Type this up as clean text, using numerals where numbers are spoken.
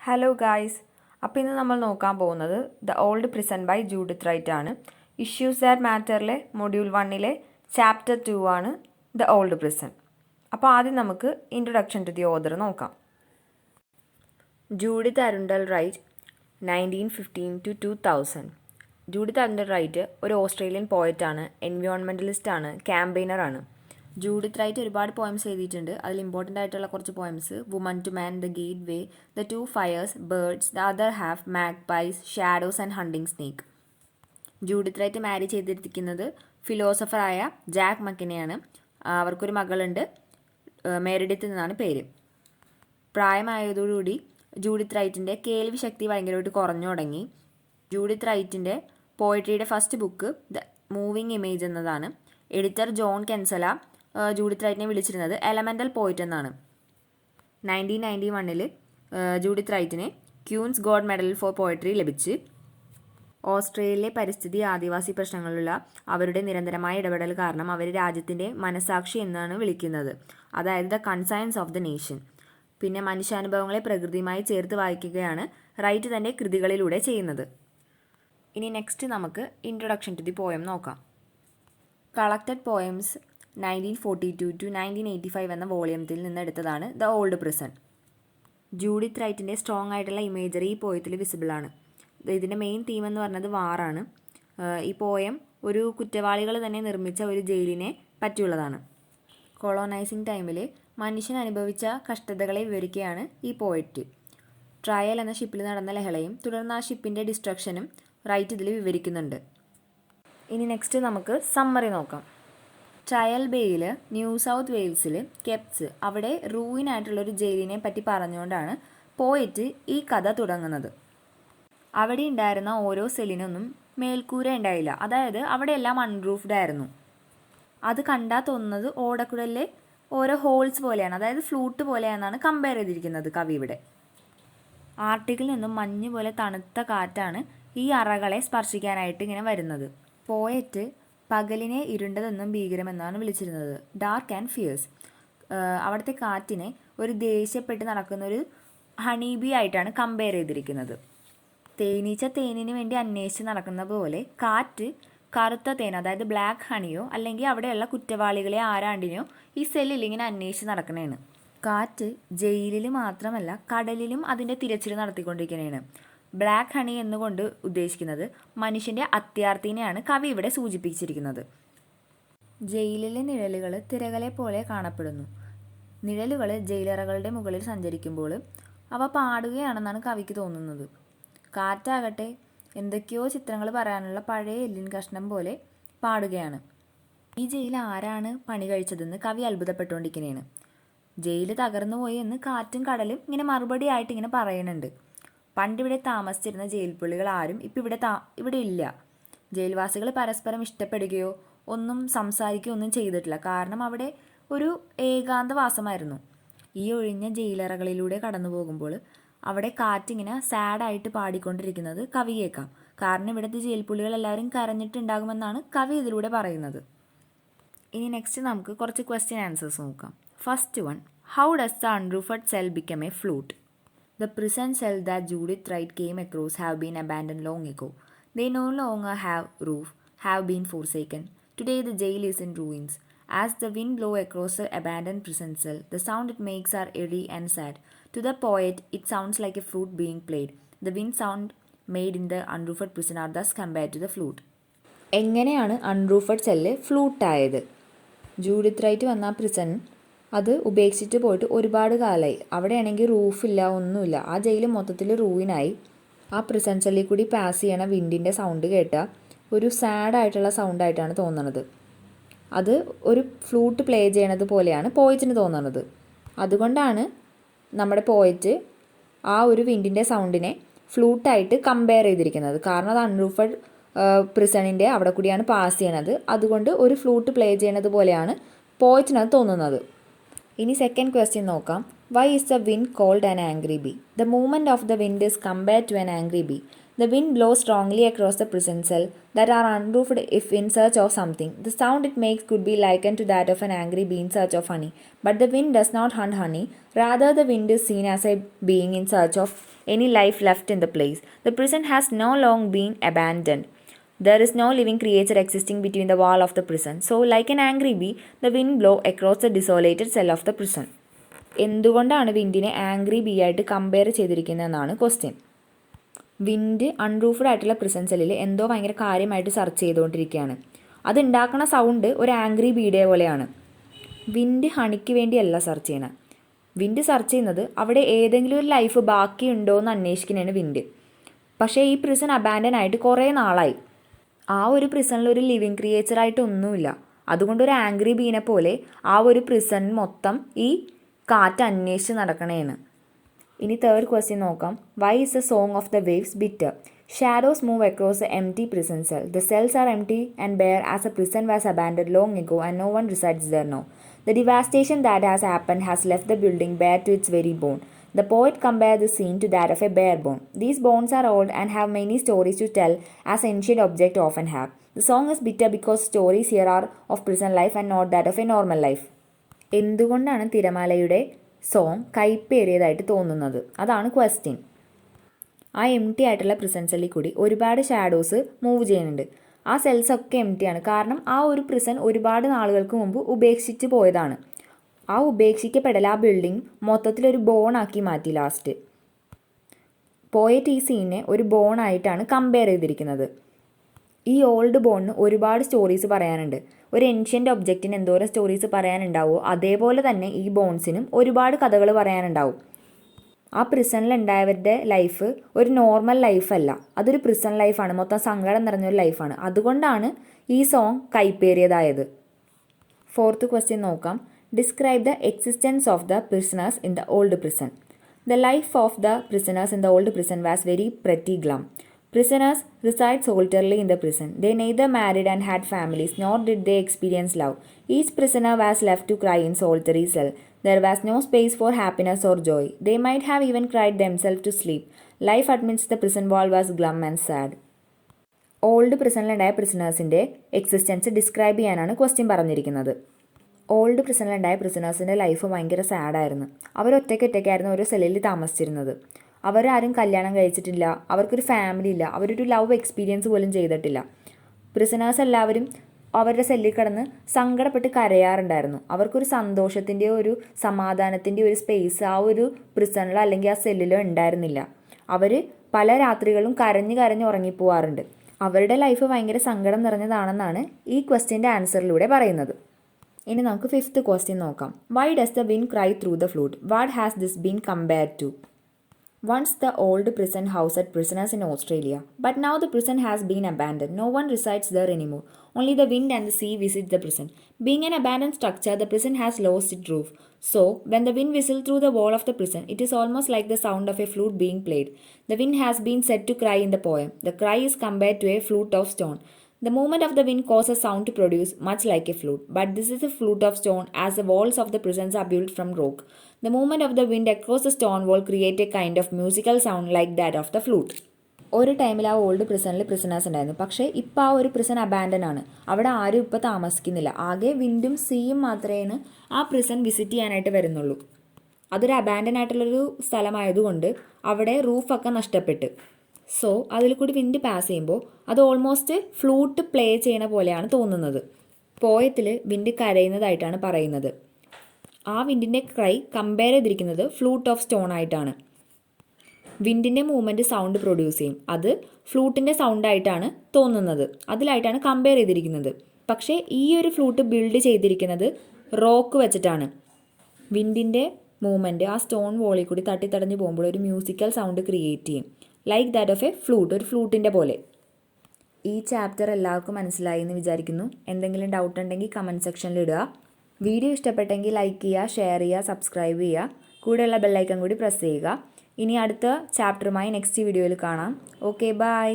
Hello guys, അപ്പോൾ ഇന്ന് നമ്മൾ നോക്കാൻ പോകുന്നത് the old prison by Judith Wright ആണ്. ഇഷ്യൂസ് ദാറ്റ് മാറ്ററിലെ മൊഡ്യൂൾ 1 ചാപ്റ്റർ 2 ആണ് ദ ഓൾഡ് പ്രിസൺ. അപ്പോൾ ആദ്യം നമുക്ക് ഇൻട്രൊഡക്ഷൻ ടു ദി ഓതർ നോക്കാം. Judith Arundell Wright 1915 to 2000. Judith Arundell Wright ഒരു ഓസ്ട്രേലിയൻ പോയറ്റാണ്, എൻവയോൺമെൻറ്റലിസ്റ്റാണ്, ക്യാമ്പയിനറാണ്. ജൂഡിത്ത് റൈറ്റ് ഒരുപാട് പോയംസ് എഴുതിയിട്ടുണ്ട്. അതിൽ ഇമ്പോർട്ടൻ്റ് ആയിട്ടുള്ള കുറച്ച് poems woman to man, the gateway, the two fires, birds, the other half, magpies, shadows and hunting snake. Judith right മാരി ചെയ്തിരിക്കുന്നത് ഫിലോസഫറായ ജാക്ക് മക്കിനെയാണ്. അവർക്കൊരു മകളുണ്ട്, മെറിഡിത്ത് എന്നാണ് പേര്. പ്രായമായതോടുകൂടി ജൂഡിത്ത് റൈറ്റിൻ്റെ കേൾവി ശക്തി ഭയങ്കരമായിട്ട് കുറഞ്ഞു തുടങ്ങി. ജൂഡിത്ത് റൈറ്റിൻ്റെ പോയട്രിയുടെ first book the moving image എന്നതാണ്. എഡിറ്റർ ജോൺ കെൻസല ജൂഡിത്ത് റൈറ്റിനെ വിളിച്ചിരുന്നത് എലമെൻ്റൽ പോയിറ്റ് എന്നാണ്. 1991 ജൂഡിത്ത് റൈറ്റിന് Queen's gold medal for poetry ലഭിച്ച്. ഓസ്ട്രേലിയയിലെ പരിസ്ഥിതി, ആദിവാസി പ്രശ്നങ്ങളിലുള്ള അവരുടെ നിരന്തരമായ ഇടപെടൽ കാരണം അവർ രാജ്യത്തിൻ്റെ മനസാക്ഷി എന്നാണ് വിളിക്കുന്നത്, അതായത് the conscience of the nation. പിന്നെ മനുഷ്യാനുഭവങ്ങളെ പ്രകൃതിയുമായി ചേർത്ത് വായിക്കുകയാണ് റൈറ്റ് തൻ്റെ കൃതികളിലൂടെ ചെയ്യുന്നത്. ഇനി നെക്സ്റ്റ് നമുക്ക് ഇൻട്രൊഡക്ഷൻ ടു ദി പോയം നോക്കാം. കളക്റ്റഡ് പോയംസ് 1942 to 1985 എന്ന വോളിയത്തിൽ നിന്ന് എടുത്തതാണ് ദ ഓൾഡ് പ്രിസൺ. ജൂഡിത്ത് റൈറ്റിൻ്റെ സ്ട്രോങ് ആയിട്ടുള്ള ഇമേജറി ഈ പോയത്തിൽ വിസിബിളാണ്. ഇതിൻ്റെ മെയിൻ തീം എന്ന് പറഞ്ഞത് വാറാണ്. ഈ പോയം ഒരു കുറ്റവാളികൾ തന്നെ നിർമ്മിച്ച ഒരു ജയിലിനെ പറ്റിയുള്ളതാണ്. കൊളോണൈസിങ് ടൈമിൽ മനുഷ്യൻ അനുഭവിച്ച കഷ്ടതകളെ വിവരിക്കുകയാണ് ഈ പോയറ്റ്. ട്രയൽ എന്ന ഷിപ്പിൽ നടന്ന ലഹളയും തുടർന്ന് ആ ഷിപ്പിൻ്റെ ഡിസ്ട്രക്ഷനും റൈറ്റ് ഇതിൽ വിവരിക്കുന്നുണ്ട്. ഇനി നെക്സ്റ്റ് നമുക്ക് സമ്മറി നോക്കാം. ട്രയൽ ബേയിൽ ന്യൂ സൗത്ത് വെയിൽസിൽ കെപ്സ്, അവിടെ റൂയിനായിട്ടുള്ളൊരു ജയിലിനെ പറ്റി പറഞ്ഞുകൊണ്ടാണ് പോയറ്റ് ഈ കഥ തുടങ്ങുന്നത്. അവിടെ ഉണ്ടായിരുന്ന ഓരോ സെല്ലിനൊന്നും മേൽക്കൂര ഉണ്ടായില്ല, അതായത് അവിടെയെല്ലാം അൺറൂഫ്ഡ് ആയിരുന്നു. അത് കണ്ടാൽ തോന്നുന്നത് ഓടക്കുഴലിലെ ഓരോ ഹോൾസ് പോലെയാണ്, അതായത് ഫ്ലൂട്ട് പോലെയാണെന്നാണ് കമ്പയർ ചെയ്തിരിക്കുന്നത് കവി ഇവിടെ. ആർട്ടിക്കിൽ നിന്നും മഞ്ഞ് പോലെ തണുത്ത കാറ്റാണ് ഈ അറകളെ സ്പർശിക്കാനായിട്ട് ഇങ്ങനെ വരുന്നത്. പോയറ്റ് പകലിനെ ഇരുണ്ടതെന്നും ഭീകരമെന്നാണ് വിളിച്ചിരുന്നത്, ഡാർക്ക് ആൻഡ് ഫിയേഴ്സ്. അവിടുത്തെ കാറ്റിനെ ഒരു ദേഷ്യപ്പെട്ട് നടക്കുന്ന ഒരു ഹണീബി ആയിട്ടാണ് കമ്പയർ ചെയ്തിരിക്കുന്നത്. തേനീച്ച തേനിന് വേണ്ടി അന്വേഷിച്ച് നടക്കുന്ന പോലെ കാറ്റ് കറുത്ത തേൻ, അതായത് ബ്ലാക്ക് ഹണിയോ അല്ലെങ്കിൽ അവിടെയുള്ള കുറ്റവാളികളെ ആരാണ്ടിനെയോ ഈ സെല്ലിൽ ഇങ്ങനെ അന്വേഷിച്ച് നടക്കണേണ്. കാറ്റ് ജയിലിൽ മാത്രമല്ല കടലിലും അതിൻ്റെ തിരച്ചിൽ നടത്തിക്കൊണ്ടിരിക്കുന്നതാണ്. ബ്ലാക്ക് ഹണി എന്നുകൊണ്ട് ഉദ്ദേശിക്കുന്നത് മനുഷ്യൻ്റെ അത്യാർത്തിനെയാണ് കവി ഇവിടെ സൂചിപ്പിച്ചിരിക്കുന്നത്. ജയിലിലെ നിഴലുകൾ തിരകളെ പോലെ കാണപ്പെടുന്നു. നിഴലുകൾ ജയിലറകളുടെ മുകളിൽ സഞ്ചരിക്കുമ്പോൾ അവ പാടുകയാണെന്നാണ് കവിക്ക് തോന്നുന്നത്. കാറ്റാകട്ടെ എന്തൊക്കെയോ ചിത്രങ്ങൾ പറയാനുള്ള പഴയ എല്ലിൻ കഷ്ണം പോലെ പാടുകയാണ്. ഈ ജയിൽ ആരാണ് പണി കഴിച്ചതെന്ന് കവി അത്ഭുതപ്പെട്ടുകൊണ്ടിരിക്കുന്നതാണ്. ജയിൽ തകർന്നു പോയി എന്ന് കാറ്റും കടലും ഇങ്ങനെ മറുപടി ആയിട്ട് ഇങ്ങനെ പറയുന്നുണ്ട്. പണ്ടിവിടെ താമസിച്ചിരുന്ന ജയിൽ പുള്ളികൾ ആരും ഇപ്പം ഇവിടെ ഇല്ല. ജയിൽവാസികൾ പരസ്പരം ഇഷ്ടപ്പെടുകയോ ഒന്നും സംസാരിക്കുകയോ ഒന്നും ചെയ്തിട്ടില്ല, കാരണം അവിടെ ഒരു ഏകാന്തവാസമായിരുന്നു. ഈ ഒഴിഞ്ഞ ജയിലറകളിലൂടെ കടന്നു പോകുമ്പോൾ അവിടെ കാറ്റിങ്ങനെ സാഡായിട്ട് പാടിക്കൊണ്ടിരിക്കുന്നത് കവി കേൾക്കാം, കാരണം ഇവിടുത്തെ ജയിൽ പുള്ളികൾ എല്ലാവരും കരഞ്ഞിട്ടുണ്ടാകുമെന്നാണ് കവി ഇതിലൂടെ പറയുന്നത്. ഇനി നെക്സ്റ്റ് നമുക്ക് കുറച്ച് ക്വസ്റ്റ്യൻ ആൻസേഴ്സ് നോക്കാം. First one, how does the unroofed cell become a flute? The prison cell that Judith Wright came across have been abandoned long ago. They no longer have roof, have been forsaken. Today the jail is in ruins. As the wind blows across the abandoned prison cell, the sound it makes are eerie and sad. To the poet, it sounds like a flute being played. The wind sound made in the unroofed prison are thus compared to the flute. എങ്ങനെയാണ് അൺറൂഫഡ് cell ഫ്ലൂട്ടായത്? Judith right വന്ന prison അത് ഉപേക്ഷിച്ച് പോയിട്ട് ഒരുപാട് കാലമായി. അവിടെയാണെങ്കിൽ റൂഫില്ല, ഒന്നുമില്ല. ആ ജയിൽ മൊത്തത്തിൽ റൂയിനായി. ആ പ്രിസൺ സെല്ലിൽ കൂടി പാസ് ചെയ്യണ വിൻഡിൻ്റെ സൗണ്ട് കേട്ടാൽ ഒരു സാഡായിട്ടുള്ള സൗണ്ടായിട്ടാണ് തോന്നുന്നത്. അത് ഒരു ഫ്ലൂട്ട് പ്ലേ ചെയ്യണത് പോലെയാണ് പോയറ്റിന് തോന്നുന്നത്. അതുകൊണ്ടാണ് നമ്മുടെ പോയറ്റ് ആ ഒരു വിൻഡിൻ്റെ സൗണ്ടിനെ ഫ്ലൂട്ടായിട്ട് കമ്പയർ ചെയ്തിരിക്കുന്നത്, കാരണം അത് അൺറൂഫഡ് പ്രിസണിൻ്റെ അവിടെ കൂടിയാണ് പാസ് ചെയ്യണത്. അതുകൊണ്ട് ഒരു ഫ്ലൂട്ട് പ്ലേ ചെയ്യണത് പോലെയാണ് പോയറ്റിനത് തോന്നുന്നത്. ഇനി സെക്കൻഡ് ക്വസ്റ്റ്യൻ നോക്കാം. Why is the wind called an angry bee? The movement of the wind is compared to an angry bee. The wind blows strongly across the prison cell that are unroofed if in search of something. The sound it makes could be likened to that of an angry bee in search of honey. But the wind does not hunt honey. Rather, the wind is seen as a being in search of any life left in the place. The prison has no long been abandoned. There is no living creature existing between the wall of the prison. So, like an angry bee, the wind blows across the desolated cell of the prison. എന്തുകൊണ്ടാണ് വിൻഡിനെ angry B ആയിട്ട് compare ചെയ്തിരിക്കുന്നതെന്നാണ് question. Wind അൺറൂഫഡ് ആയിട്ടുള്ള prison സെല്ലിൽ എന്തോ ഭയങ്കര കാര്യമായിട്ട് search ചെയ്തുകൊണ്ടിരിക്കുകയാണ്. അതുണ്ടാക്കുന്ന sound ഒരു ആംഗ്രി ബീഡേ പോലെയാണ്. വിൻഡ് ഹണിക്ക് വേണ്ടിയല്ല സെർച്ച് ചെയ്യണം. വിൻഡ് സെർച്ച് ചെയ്യുന്നത് അവിടെ ഏതെങ്കിലും ഒരു ലൈഫ് ബാക്കിയുണ്ടോ എന്ന് അന്വേഷിക്കുന്നതാണ് വിൻഡ്. പക്ഷേ ഈ പ്രിസൺ അബാൻഡൻ ആയിട്ട് കുറേ നാളായി. ആ ഒരു പ്രിസണിൽ ഒരു ലിവിങ് ക്രിയേച്ചറായിട്ടൊന്നുമില്ല. അതുകൊണ്ട് ഒരു ആംഗ്രി ബീനെ പോലെ ആ ഒരു പ്രിസൺ മൊത്തം ഈ കാറ്റ് അന്വേഷിച്ച് നടക്കണേന്ന്. ഇനി തേർഡ് ക്വസ്റ്റ്യൻ നോക്കാം. Why is the song of the waves bitter? Shadows move across the empty prison cell. The cells are empty and bare as a prison was abandoned long ago and no one resides there now. The devastation that has happened has left the building bare to its very bone. The poet compared the scene to that of a bare bone. These bones are old and have many stories to tell, as ancient objects often have. The song is bitter because stories here are of prison life and not that of a normal life. എന്തുകൊണ്ടാണ് തിരമാലയുടെ song കയ്പേറിയതായിട്ട് തോന്നുന്നത്? അതാണ് question. ആ എംറ്റി ആയിട്ടുള്ള prison സെല്ലിൽ കൂടി ഒരുപാട് shadows move ചെയ്യുന്നുണ്ട്. ആ സെൽസൊക്കെ എംറ്റിയാണ്. കാരണം ആ ഒരു പ്രിസൺ ഒരുപാട് നാളുകൾക്ക് മുമ്പ് ഉപേക്ഷിച്ച് പോയതാണ്. ആ ഉപേക്ഷിക്കപ്പെടൽ ആ ബിൽഡിംഗ് മൊത്തത്തിലൊരു ബോണാക്കി മാറ്റി ലാസ്റ്റ്. പോയറ്റ് ഈ സീനെ ഒരു ബോണായിട്ടാണ് കമ്പയർ ചെയ്തിരിക്കുന്നത്. ഈ ഓൾഡ് ബോണിന് ഒരുപാട് സ്റ്റോറീസ് പറയാനുണ്ട്. ഒരു ഏൻഷ്യൻ്റ് ഒബ്ജക്റ്റിന് എന്തോരം സ്റ്റോറീസ് പറയാനുണ്ടാവുമോ അതേപോലെ തന്നെ ഈ ബോൺസിനും ഒരുപാട് കഥകൾ പറയാനുണ്ടാവും. ആ പ്രിസണിലുണ്ടായവരുടെ ലൈഫ് ഒരു നോർമൽ ലൈഫല്ല, അതൊരു പ്രിസൺ ലൈഫാണ്, മൊത്തം സങ്കടം നിറഞ്ഞൊരു ലൈഫാണ്. അതുകൊണ്ടാണ് ഈ സോങ് കൈപ്പേറിയതായത്. ഫോർത്ത് ക്വസ്റ്റ്യൻ നോക്കാം. Describe the existence of the prisoners in the old prison. The life of the prisoners in the old prison was very pretty glum. Prisoners reside solitarily in the prison. They neither married and had families, nor did they experience love. Each prisoner was left to cry in solitary cell. There was no space for happiness or joy. They might have even cried themselves to sleep. Life amidst the prison wall was glum and sad. Old പ്രിസണിലുണ്ടായ പ്രിസണേഴ്സിൻ്റെ existence describe ചെയ്യാനാണ് question പറഞ്ഞിരിക്കുന്നത്. ഓൾഡ് പ്രിസണിലുണ്ടായ പ്രിസണേഴ്സിൻ്റെ life ഭയങ്കര സാഡായിരുന്നു. അവരൊറ്റയ്ക്കൊറ്റയ്ക്കായിരുന്നു ഓരോ സെല്ലിൽ താമസിച്ചിരുന്നത്. അവരാരും കല്യാണം കഴിച്ചിട്ടില്ല, അവർക്കൊരു ഫാമിലി ഇല്ല, അവരൊരു ലവ് എക്സ്പീരിയൻസ് പോലും ചെയ്തിട്ടില്ല. പ്രിസണേഴ്സ് എല്ലാവരും അവരുടെ സെല്ലിൽ കിടന്ന് സങ്കടപ്പെട്ട് കരയാറുണ്ടായിരുന്നു. അവർക്കൊരു സന്തോഷത്തിൻ്റെയോ ഒരു സമാധാനത്തിൻ്റെയോ ഒരു സ്പേസ് ആ ഒരു പ്രിസണിലോ അല്ലെങ്കിൽ ആ സെല്ലിലോ ഉണ്ടായിരുന്നില്ല. അവർ പല രാത്രികളും കരഞ്ഞ് ഉറങ്ങിപ്പോവാറുണ്ട്. അവരുടെ ലൈഫ് ഭയങ്കര സങ്കടം നിറഞ്ഞതാണെന്നാണ് ഈ ക്വസ്റ്റ്യൻ്റെ ആൻസറിലൂടെ പറയുന്നത്. ഇനി നമുക്ക് ഫിഫ്ത്ത് ക്വസ്റ്റ്യൻ നോക്കാം. Why does the wind cry through the flute? What has this been compared to? Once the old prison housed prisoners in Australia, but now the prison has been abandoned. No one resides there anymore. Only the wind and the sea visit the prison. Being an abandoned structure, the prison has lost its roof. So, when the wind whistles through the wall of the prison, it is almost like the sound of a flute being played. The wind has been said to cry in the poem. The cry is compared to a flute of stone. The movement of the wind causes sound to produce much like a flute, but this is a flute of stone as the walls of the prisons are built from rock. The movement of the wind across the stone wall creates a kind of musical sound like that of the flute. ഒരു ടൈമിൽ ആ old പ്രിസണിൽ prisoners ഉണ്ടായിരുന്നു. പക്ഷേ ഇപ്പോൾ ആ ഒരു prison abandon ആണ്. അവിടെ ആരും ഇപ്പോൾ താമസിക്കുന്നില്ല. ആകെ വിൻഡും സീയും മാത്രമേ ആ പ്രിസൺ വിസിറ്റ് ചെയ്യാനായിട്ട് വരുന്നുള്ളൂ. അതൊരു അബാൻഡൻ ആയിട്ടുള്ളൊരു സ്ഥലമായതുകൊണ്ട് അവിടെ റൂഫൊക്കെ നഷ്ടപ്പെട്ട്. സോ അതിൽ കൂടി വിൻഡ് പാസ് ചെയ്യുമ്പോൾ അത് ഓൾമോസ്റ്റ് ഫ്ലൂട്ട് പ്ലേ ചെയ്യണ പോലെയാണ് തോന്നുന്നത്. പോയത്തിൽ വിൻഡ് കരയുന്നതായിട്ടാണ് പറയുന്നത്. ആ വിൻഡിൻ്റെ ക്രൈ കമ്പയർ ചെയ്തിരിക്കുന്നത് ഫ്ലൂട്ട് ഓഫ് സ്റ്റോൺ ആയിട്ടാണ്. വിൻഡിൻ്റെ മൂവ്മെൻറ്റ് സൗണ്ട് പ്രൊഡ്യൂസ് ചെയ്യും. അത് ഫ്ലൂട്ടിൻ്റെ സൗണ്ടായിട്ടാണ് തോന്നുന്നത്. അതിലായിട്ടാണ് കമ്പയർ ചെയ്തിരിക്കുന്നത്. പക്ഷേ ഈ ഒരു ഫ്ലൂട്ട് ബിൽഡ് ചെയ്തിരിക്കുന്നത് റോക്ക് വെച്ചിട്ടാണ്. വിൻഡിൻ്റെ മൂവ്മെൻറ്റ് ആ സ്റ്റോൺ വോളിൽ കൂടി തട്ടിത്തടഞ്ഞ് പോകുമ്പോൾ ഒരു മ്യൂസിക്കൽ സൗണ്ട് ക്രിയേറ്റ് ചെയ്യും. Like that of A flute, ഒരു ഫ്ലൂട്ടിൻ്റെ പോലെ. ഈ ചാപ്റ്റർ എല്ലാവർക്കും മനസ്സിലായി എന്ന് വിചാരിക്കുന്നു. എന്തെങ്കിലും ഡൗട്ട് ഉണ്ടെങ്കിൽ കമൻറ്റ് സെക്ഷനിൽ ഇടുക. വീഡിയോ ഇഷ്ടപ്പെട്ടെങ്കിൽ ലൈക്ക് ചെയ്യുക, ഷെയർ ചെയ്യുക, സബ്സ്ക്രൈബ് ചെയ്യുക. കൂടെയുള്ള ബെല്ലൈക്കൺ കൂടി പ്രസ് ചെയ്യുക. ഇനി അടുത്ത ചാപ്റ്ററുമായി നെക്സ്റ്റ് വീഡിയോയിൽ കാണാം. Okay, by.